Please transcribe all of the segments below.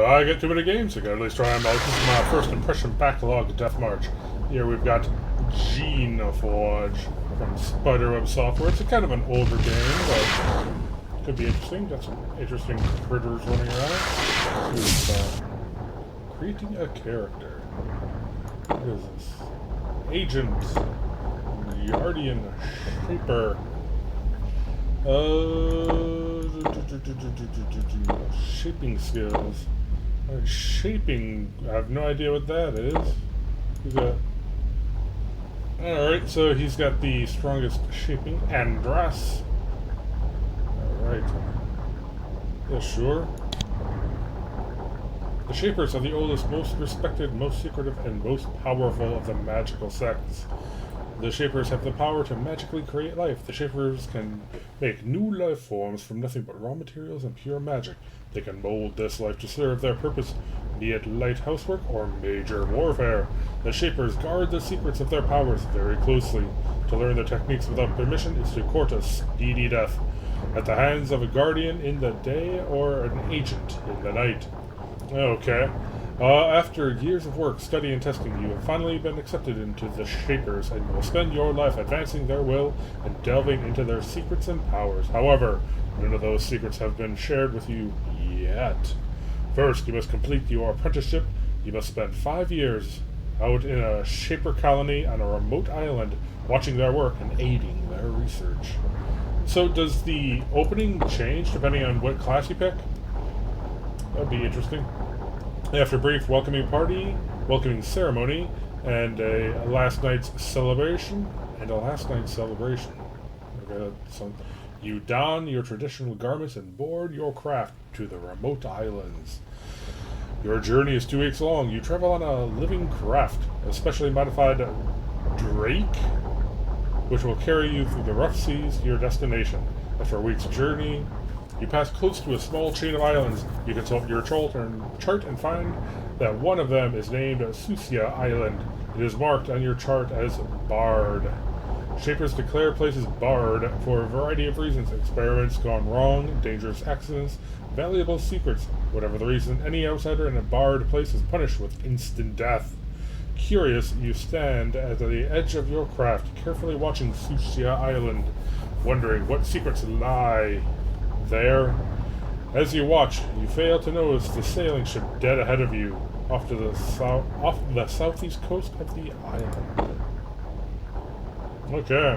I get too many games. I gotta at least try them out. This is my First Impression Backlog Deathmarch. Here we've got Geneforge from Spiderweb software. It's a kind of an older game, but could be interesting. Got some interesting critters running around. Here's creating a character. What is this? Agent. Guardian. Shaper. Shaping skills. Shaping, I have no idea what that is. He's got... Alright, so he's got the strongest shaping and dress. Alright. Yeah, sure. The Shapers are the oldest, most respected, most secretive, and most powerful of the magical sects. The Shapers have the power to magically create life. The Shapers can make new life forms from nothing but raw materials and pure magic. They can mold this life to serve their purpose, be it light housework or major warfare. The Shapers guard the secrets of their powers very closely. To learn their techniques without permission is to court a speedy death, at the hands of a guardian in the day or an agent in the night. Okay. After years of work, study, and testing, you have finally been accepted into the Shapers, and you will spend your life advancing their will and delving into their secrets and powers. However, none of those secrets have been shared with you yet. First, you must complete your apprenticeship. You must spend 5 years out in a Shaper colony on a remote island, watching their work and aiding their research. So does the opening change depending on what class you pick? That'd be interesting. After a brief welcoming ceremony, and a last night's celebration, Okay, so you don your traditional garments and board your craft to the remote islands. Your journey is 2 weeks long. You travel on a living craft, a specially modified drake, which will carry you through the rough seas to your destination. After a week's journey, you pass close to a small chain of islands. You consult your chart and find that one of them is named Susia Island. It is marked on your chart as barred. Shapers declare places barred for a variety of reasons: experiments gone wrong, dangerous accidents, valuable secrets. Whatever the reason, any outsider in a barred place is punished with instant death. Curious, you stand at the edge of your craft, carefully watching Susia Island, wondering what secrets lie there. As you watch, you fail to notice the sailing ship dead ahead of you, off the southeast coast of the island. Okay.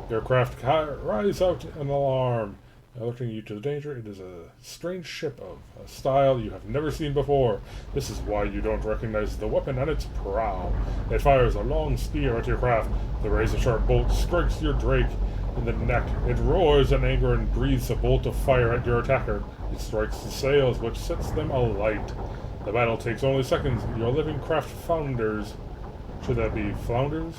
Your craft rise out an alarm, alerting you to the danger. It is a strange ship of a style you have never seen before. This is why you don't recognize the weapon on its prow. It fires a long spear at your craft. The razor-sharp bolt strikes your drake in the neck. It roars in anger and breathes a bolt of fire at your attacker. It strikes the sails, which sets them alight. The battle takes only seconds. Your living craft founders, should that be flounders?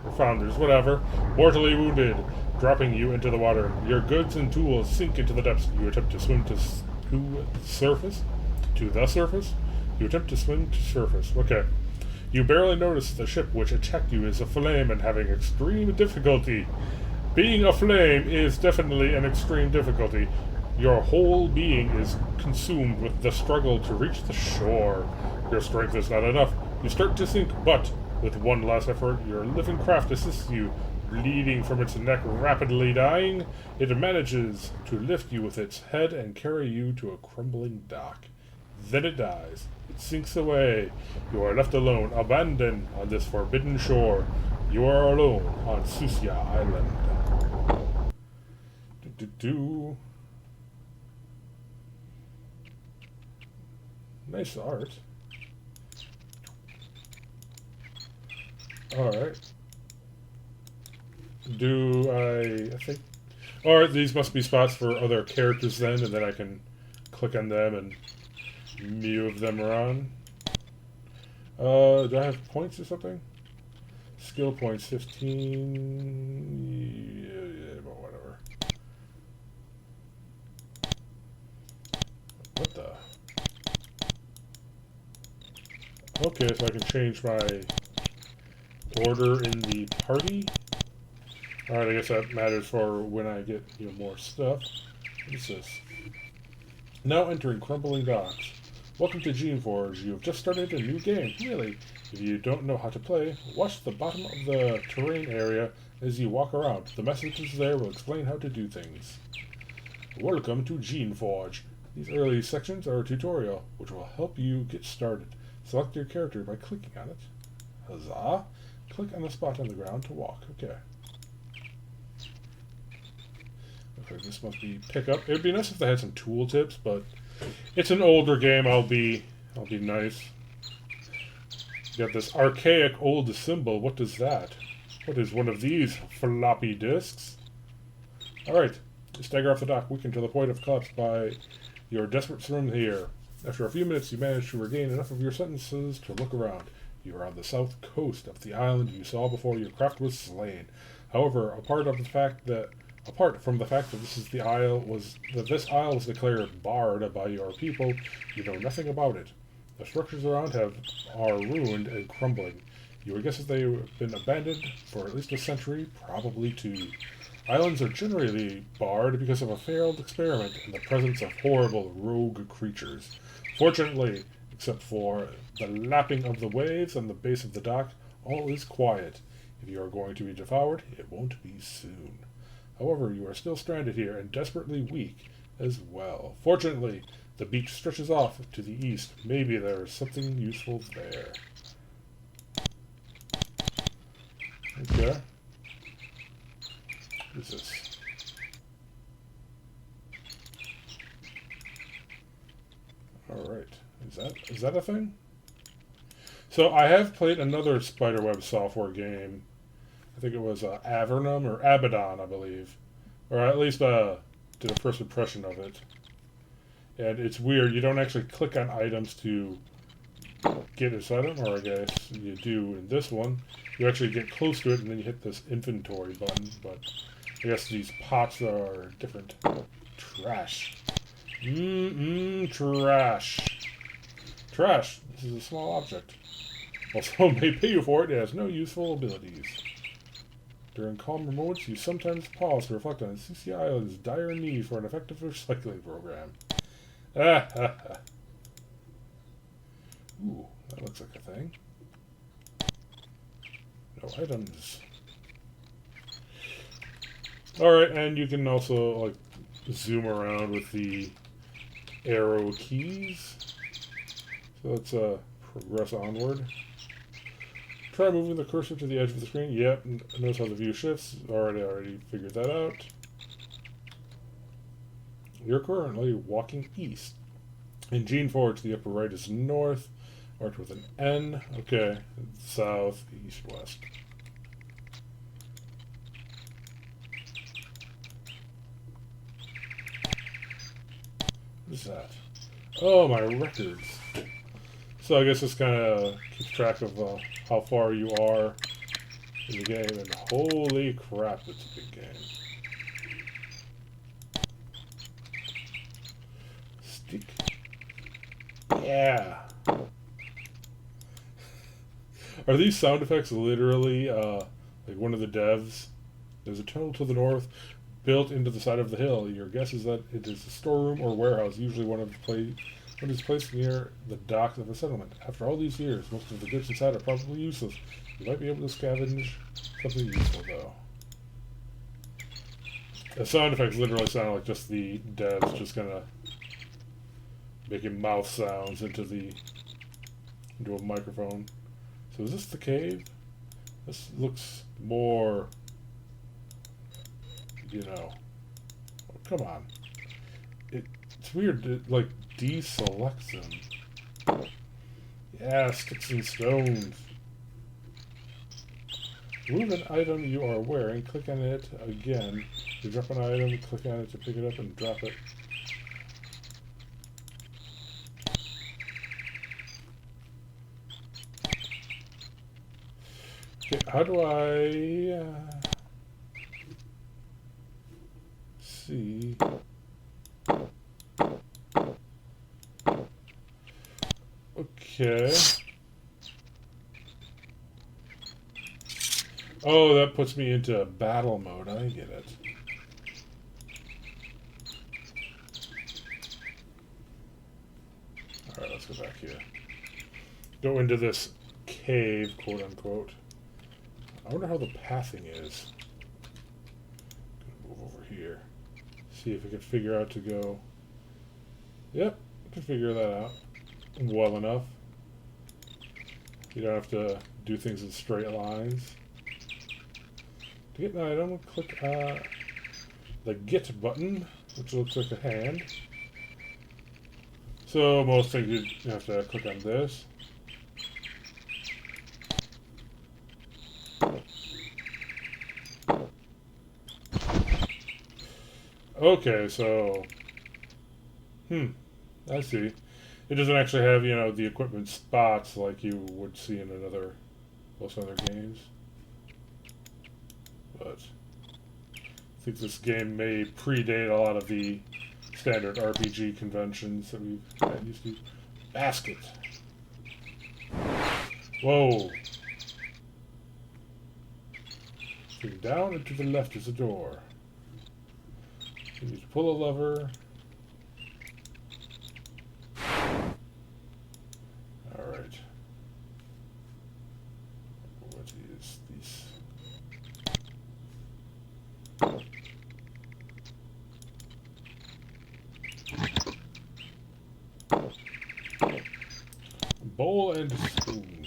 Or founders, whatever, mortally wounded, dropping you into the water. Your goods and tools sink into the depths. You attempt to swim to the surface. You attempt to swim to surface. Okay. You barely notice the ship which attacked you is aflame and having extreme difficulty. Being aflame is definitely an extreme difficulty. Your whole being is consumed with the struggle to reach the shore. Your strength is not enough. You start to sink, but with one last effort, your living craft assists you. Bleeding from its neck, rapidly dying, it manages to lift you with its head and carry you to a crumbling dock. Then it dies. It sinks away. You are left alone, abandoned on this forbidden shore. You are alone on Susia Island. Nice art. Alright. I think... Alright, these must be spots for other characters then, and then I can click on them and move them around. Do I have points or something? Skill points, 15... Yeah, but whatever. What the... Okay, so I can change my order in the party. Alright, I guess that matters for when I get, more stuff. What is this? Now entering crumbling docks. Welcome to Geneforge. You have just started a new game. Really? If you don't know how to play, watch the bottom of the terrain area as you walk around. The messages there will explain how to do things. Welcome to Geneforge. These early sections are a tutorial, which will help you get started. Select your character by clicking on it. Huzzah! Click on the spot on the ground to walk. Okay. Okay, this must be pickup. It would be nice if they had some tool tips, but it's an older game. I'll be nice. You got this archaic old symbol. What is that? What is one of these floppy disks? Alright. Stagger off the dock, weakened to the point of collapse by your desperate swim here. After a few minutes, you manage to regain enough of your senses to look around. You are on the south coast of the island you saw before your craft was slain. However, apart from the fact that this isle was declared barred by your people, you know nothing about it. The structures around are ruined and crumbling. You would guess that they have been abandoned for at least a century, probably two. Islands are generally barred because of a failed experiment and the presence of horrible rogue creatures. Fortunately, except for the lapping of the waves on the base of the dock, all is quiet. If you are going to be devoured, it won't be soon. However, you are still stranded here and desperately weak as well. Fortunately, the beach stretches off to the east. Maybe there is something useful there. Okay. What is this? Alright. Is that a thing? So I have played another Spiderweb software game. I think it was Avernum or Abaddon, I believe. Or at least did a first impression of it. And it's weird. You don't actually click on items to get this item, or I guess you do in this one. You actually get close to it and then you hit this inventory button. But I guess these pots are different. Trash. Trash. Trash. This is a small object. While some may pay you for it, it has no useful abilities. During calmer moments, you sometimes pause to reflect on CC Island's dire need for an effective recycling program. Ooh, that looks like a thing. No items. Alright, and you can also, like, zoom around with the arrow keys. So let's progress onward. Try moving the cursor to the edge of the screen. Yep, notice how the view shifts. Already figured that out. You're currently walking east. In Geneforge, the upper right is north, marked with an N. Okay, south, east, west. What is that? Oh, my records. So I guess this kind of keeps track of how far you are in the game, and holy crap, it's a big game. Stick. Yeah. Are these sound effects literally like one of the devs? There's a tunnel to the north built into the side of the hill. Your guess is that it is a storeroom or warehouse, usually one is placed near the docks of a settlement. After all these years, most of the goods inside are probably useless. You might be able to scavenge something useful, though. The sound effects literally sound like just the devs just gonna making mouth sounds into a microphone. So is this the cave? This looks more, you know. Oh, come on. It's weird. It like deselects them. Yeah, sticks and stones. Move an item you are wearing. Click on it again. You drop an item. Click on it to pick it up and drop it. Okay, how do I see? Okay. Oh, that puts me into battle mode. I get it. Alright, let's go back here. Go into this cave, quote unquote. I wonder how the pathing is. Gonna move over here. See if we can figure out to go. Yep, we can figure that out well enough. You don't have to do things in straight lines. To get an item, click the Get button, which looks like a hand. So most things you have to click on this. Okay, so I see. It doesn't actually have, you know, the equipment spots like you would see in most other games. But I think this game may predate a lot of the standard RPG conventions that we've got used to. Basket. Whoa. Looking down and to the left is a door. You need to pull a lever. Alright. What is this? Bowl and spoon.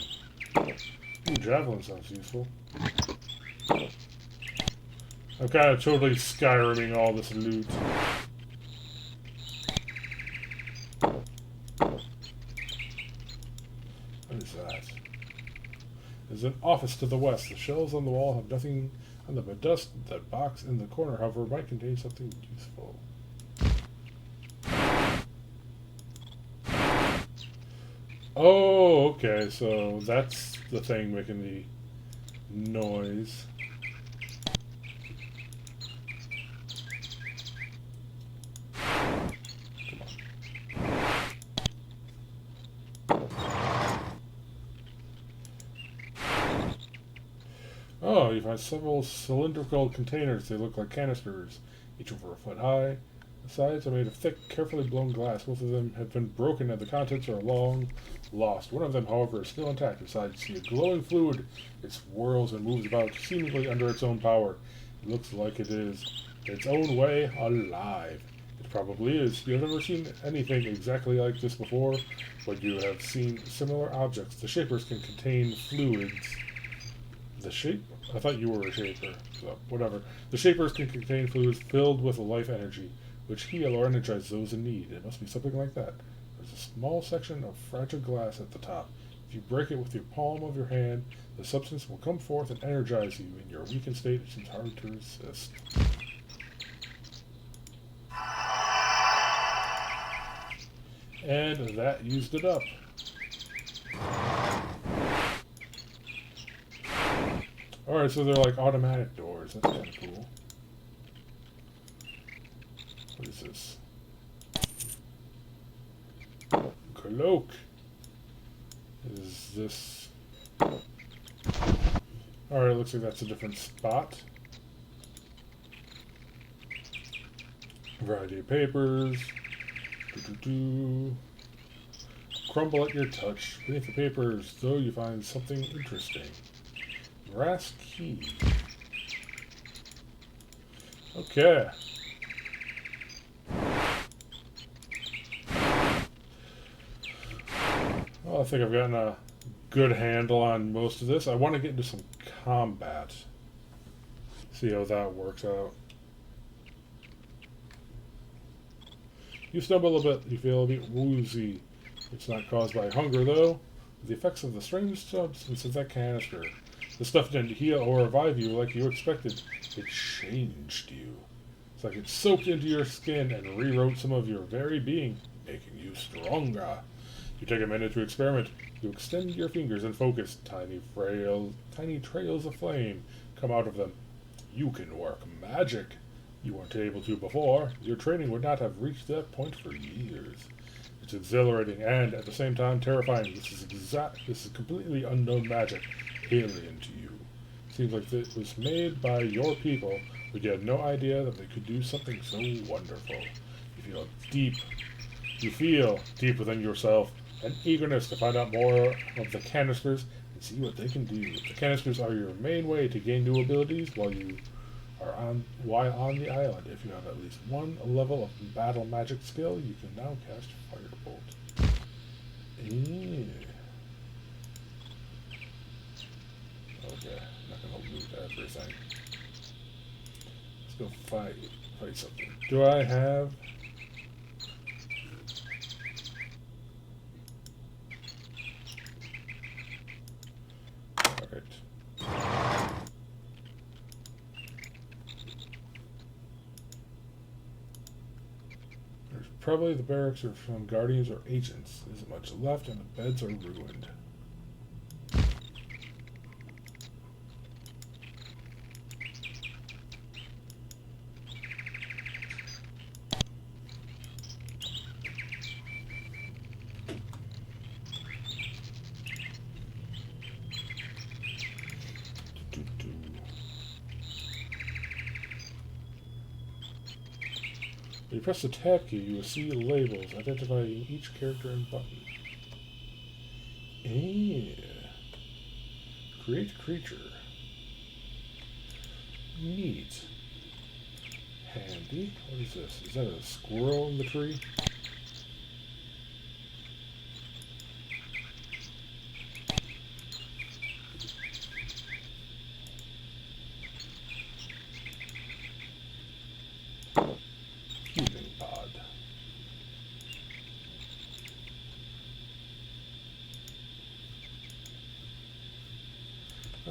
Ooh, javelin sounds useful. I'm kind of totally Skyriming all this loot. What is that? There's an office to the west. The shelves on the wall have nothing on them but dust. That box in the corner, however, might contain something useful. Oh, okay, so that's the thing making the noise. Oh, you find several cylindrical containers. They look like canisters, each over a foot high. The sides are made of thick, carefully blown glass. Both of them have been broken and the contents are long lost. One of them, however, is still intact. Inside, you see a glowing fluid. It whirls and moves about, seemingly under its own power. It looks like it is, in its own way, alive. It probably is. You have never seen anything exactly like this before, but you have seen similar objects. The shapers can contain fluids. I thought you were a shaper, so whatever. The shapers can contain fluids filled with life energy, which heal or energize those in need. It must be something like that. There's a small section of fragile glass at the top. If you break it with your palm of your hand, the substance will come forth and energize you. In your weakened state, it seems hard to resist. And that used it up. Alright, so they're like automatic doors. That's kind of cool. What is this? Cloak. Is this... Alright, looks like that's a different spot. Variety of papers. Crumble at your touch. Beneath the papers, though, you find something interesting. Brass key. Okay. Well, I think I've gotten a good handle on most of this. I want to get into some combat. See how that works out. You stumble a bit. You feel a bit woozy. It's not caused by hunger, though. The effects of the strange substance of that canister. The stuff didn't heal or revive you like you expected. It changed you. It's like it soaked into your skin and rewrote some of your very being, making you stronger. You take a minute to experiment. You extend your fingers and focus. Tiny trails of flame come out of them. You can work magic. You weren't able to before. Your training would not have reached that point for years. It's exhilarating and, at the same time, terrifying. This is completely unknown magic. Alien to you. Seems like it was made by your people, but you had no idea that they could do something so wonderful. You feel deep within yourself an eagerness to find out more of the canisters and see what they can do. The canisters are your main way to gain new abilities while on the island. If you have at least one level of battle magic skill, you can now cast Firebolt. Okay, I'm not gonna loot everything. Let's go fight something. Do I have? Alright. There's probably the barracks are from guardians or agents. There isn't much left and the beds are ruined. When you press the tab key, you will see labels identifying each character and button. Create creature. Neat. Handy. What is this? Is that a squirrel in the tree?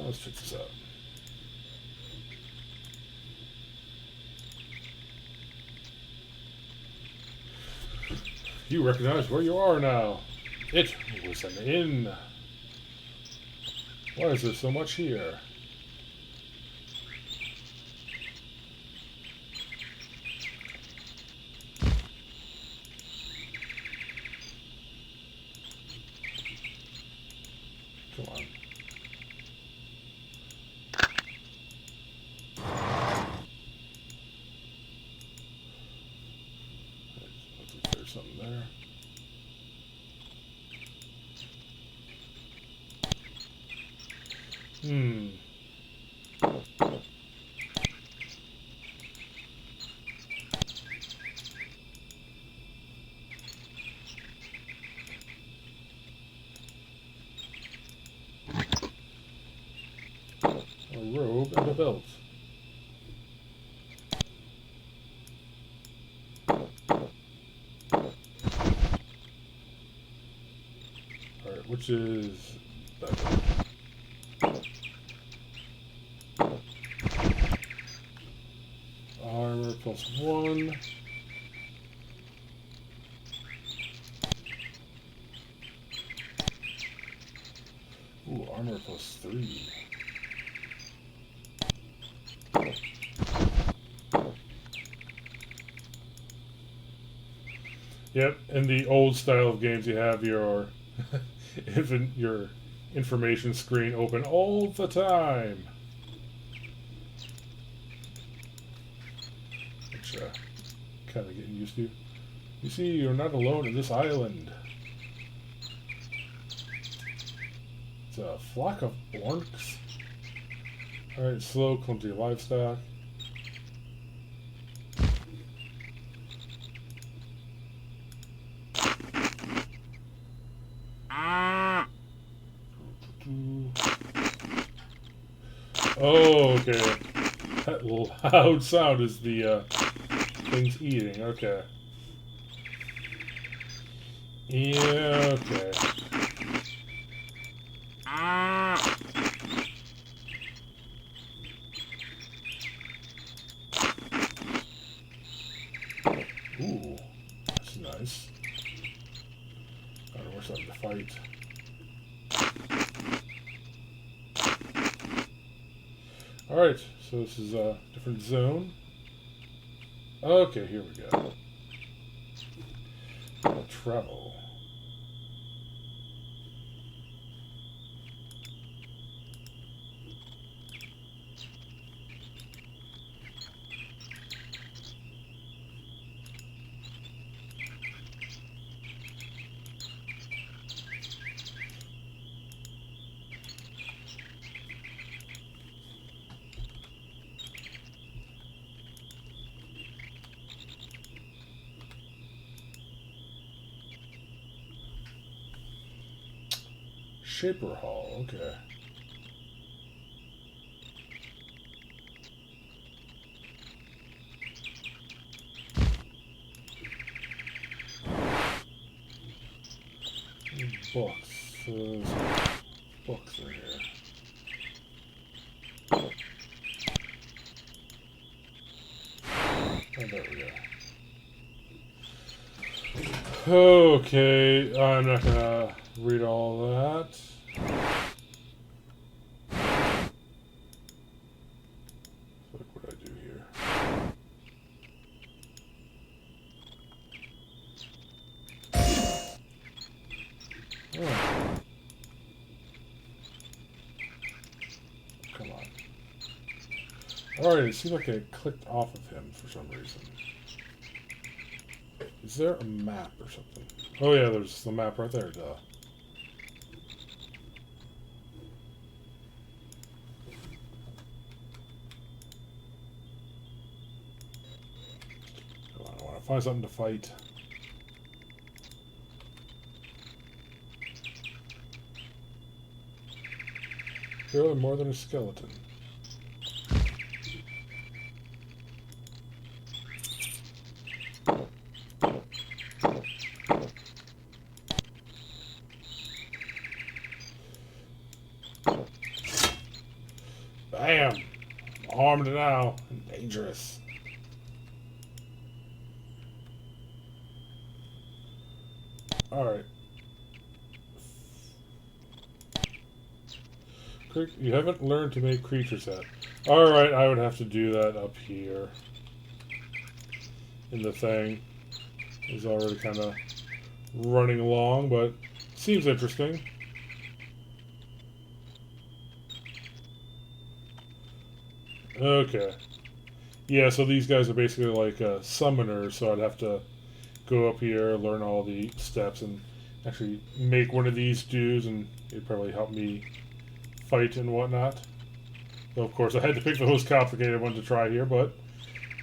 Let's check this out. You recognize where you are now. It was an inn. Why is there so much here? Come on. There's something there. A robe and a belt. Alright, which is better? Armor +1. Ooh, armor +3. Yep, in the old style of games, you have your your information screen open all the time. Which kind of getting used to. You see, you're not alone in this island. It's a flock of orcs. Alright, slow, clumsy livestock. Oh, okay. That loud sound is the things eating. Okay. Yeah, okay. Ooh, that's nice. We're starting to fight. Alright, so this is a different zone. Okay, here we go. Travel. Shaper Hall, okay. Books. There's books in here. Oh, there we go. Okay, I'm not gonna read all that. Look what I do here. Oh. Come on. Alright, it seems like I clicked off of him for some reason. Is there a map or something? Oh yeah, there's the map right there, duh. Come on, I want to find something to fight. Barely more than a skeleton. Bam! I'm armed now and dangerous. Alright. You haven't learned to make creatures yet. Alright, I would have to do that up here. In the thing. It's already kind of running along, but seems interesting. Okay. Yeah, so these guys are basically like summoners, so I'd have to go up here, learn all the steps, and actually make one of these dudes, and it'd probably help me fight and whatnot. So of course I had to pick the most complicated one to try here, but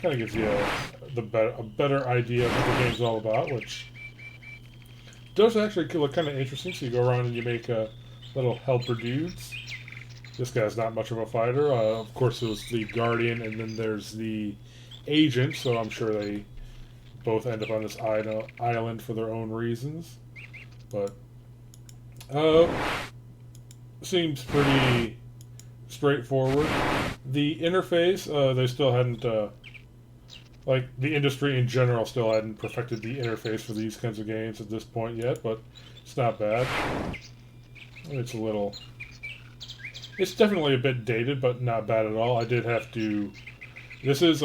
kind of gives you a better idea of what the game's all about, which does actually look kind of interesting. So you go around and you make little helper dudes. This guy's not much of a fighter. Of course, there's the Guardian, and then there's the Agent, so I'm sure they both end up on this island for their own reasons. But, seems pretty straightforward. The interface, they still hadn't, like, the industry in general still hadn't perfected the interface for these kinds of games at this point yet, but it's not bad. It's a little... It's definitely a bit dated, but not bad at all. I did have to... This is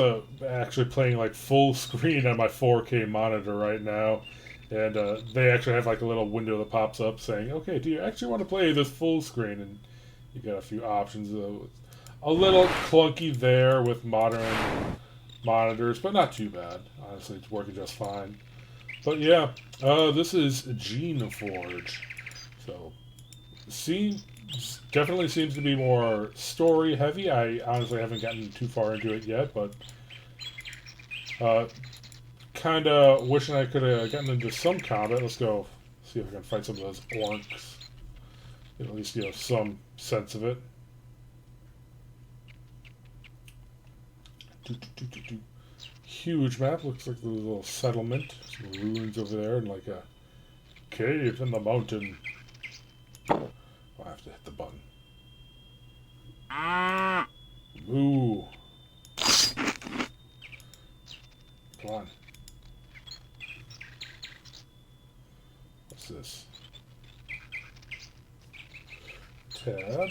actually playing like full screen on my 4K monitor right now. And they actually have like a little window that pops up saying, okay, do you actually want to play this full screen? And you got a few options. A little clunky there with modern monitors, but not too bad. Honestly, it's working just fine. But yeah, this is Geneforge. So, definitely seems to be more story heavy. I honestly haven't gotten too far into it yet, but kind of wishing I could have gotten into some combat. Let's go see if I can fight some of those orcs. At least some sense of it. Huge map. Looks like a little settlement. Some ruins over there and like a cave in the mountain. I have to hit the button. Moo. Come on. What's this? Tab.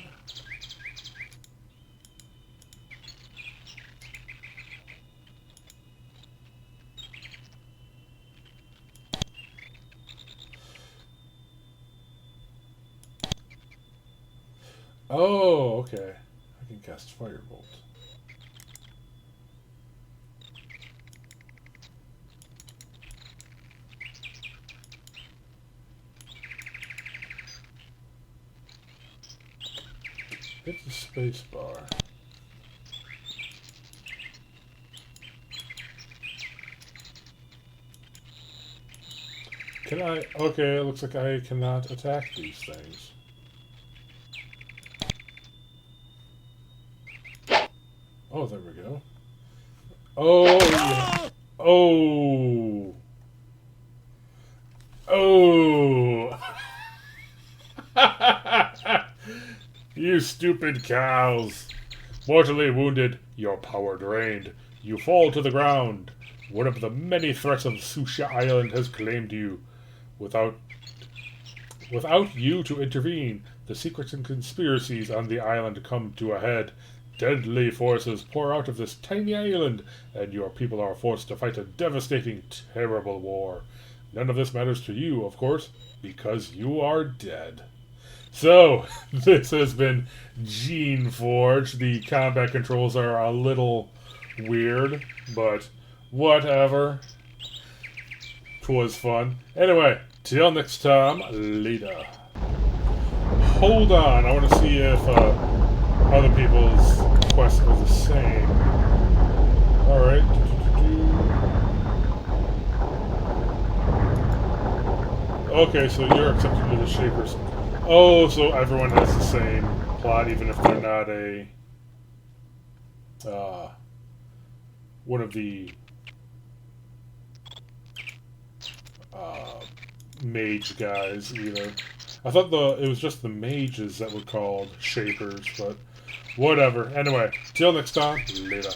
Oh, okay. I can cast Firebolt. Hit the space bar. Can I? Okay, it looks like I cannot attack these things. Oh, there we go. Oh, yeah. Oh. Oh. You stupid cows. Mortally wounded, your power drained. You fall to the ground. One of the many threats of Susha Island has claimed you. Without you to intervene, the secrets and conspiracies on the island come to a head. Deadly forces pour out of this tiny island, and your people are forced to fight a devastating, terrible war. None of this matters to you, of course, because you are dead. So, this has been Geneforge. The combat controls are a little weird, but whatever. 'Twas fun. Anyway, till next time, later. Hold on, I want to see if other people's quests are the same. Alright. Okay, so you're accepted to the Shapers. Oh, so everyone has the same plot, even if they're not a one of the mage guys either. I thought it was just the mages that were called Shapers, but whatever. Anyway, till next time, later.